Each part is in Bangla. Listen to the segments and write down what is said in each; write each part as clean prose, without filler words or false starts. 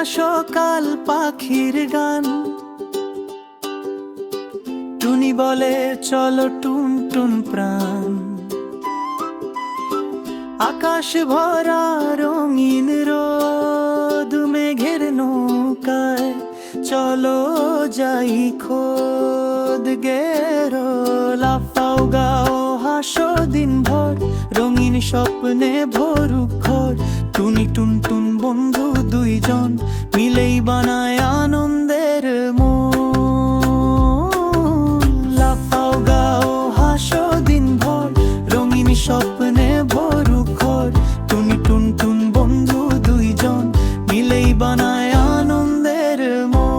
সকাল পাখির গান। টুনি বলে চলো টুন টুন প্রাণ। আকাশ ভরা রঙিন রোদ, মেঘের নৌকায় চলো যাই খোদ গেরো। লাফাও গাও হাসো দিন ভর, রঙিন স্বপ্নে ভরুক ঘর। টুনি টুন টুন বন্ধু দুইজন মিলেই বানায় আনন্দের মন। লাফাও গাও হাসো দিন ভর, রঙিন স্বপ্নে ভরুক ঘর। টুনি টুন টুন বন্ধু দুইজন মিলেই বানায় আনন্দের মন।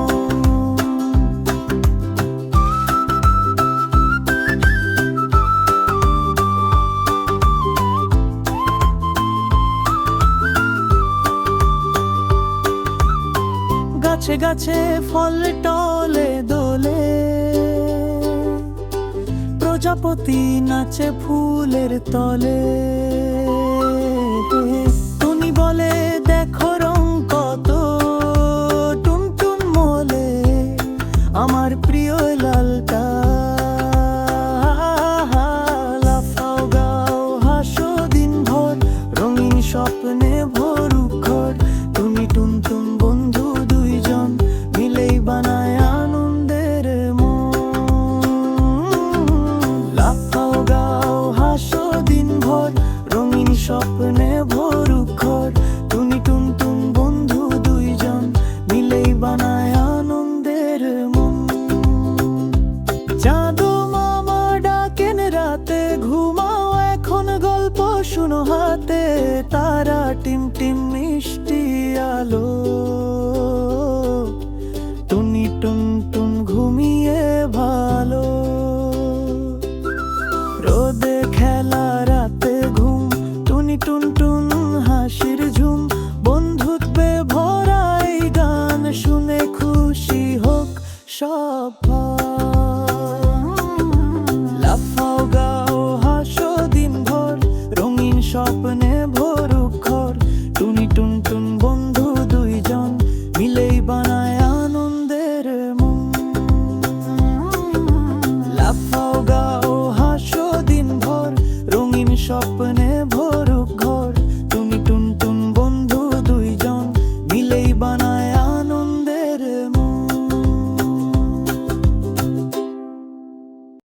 গাছে গাছে ফল টলে দোলে, প্রজাপতি নাচে ফুলের তলে। টুনি বলে দেখো রং কত টুন টুন মোলে, আমার প্রিয় লালটা। লাফাও গাও হাসো দিন ভর, রঙিন স্বপ্নে ভরুক ঘর। টুনি টুন টুন বন্ধু দুইজন মিলেই বানায় আনন্দের মন। লাফাও গাও হাসো দিন ভর, রঙিন স্বপ্নে ভরুক ঘর। টুনি টুন টুন বন্ধু দুইজন মিলেই বানায় আনন্দের মন। চাঁদো মামা ডাকেন রাতে, ঘুমাও এখন গল্প শুনো হাতে। তারা টিম টিম মিষ্টি আলো, টুনি টুন টুন ঘুমিয়ে ভালো। রোদে খেলা রাতে ঘুম, টুনি টুন টুন হাসির ঝুম। বন্ধুত্বে ভরাই গান শুনে খুশি হোক সব।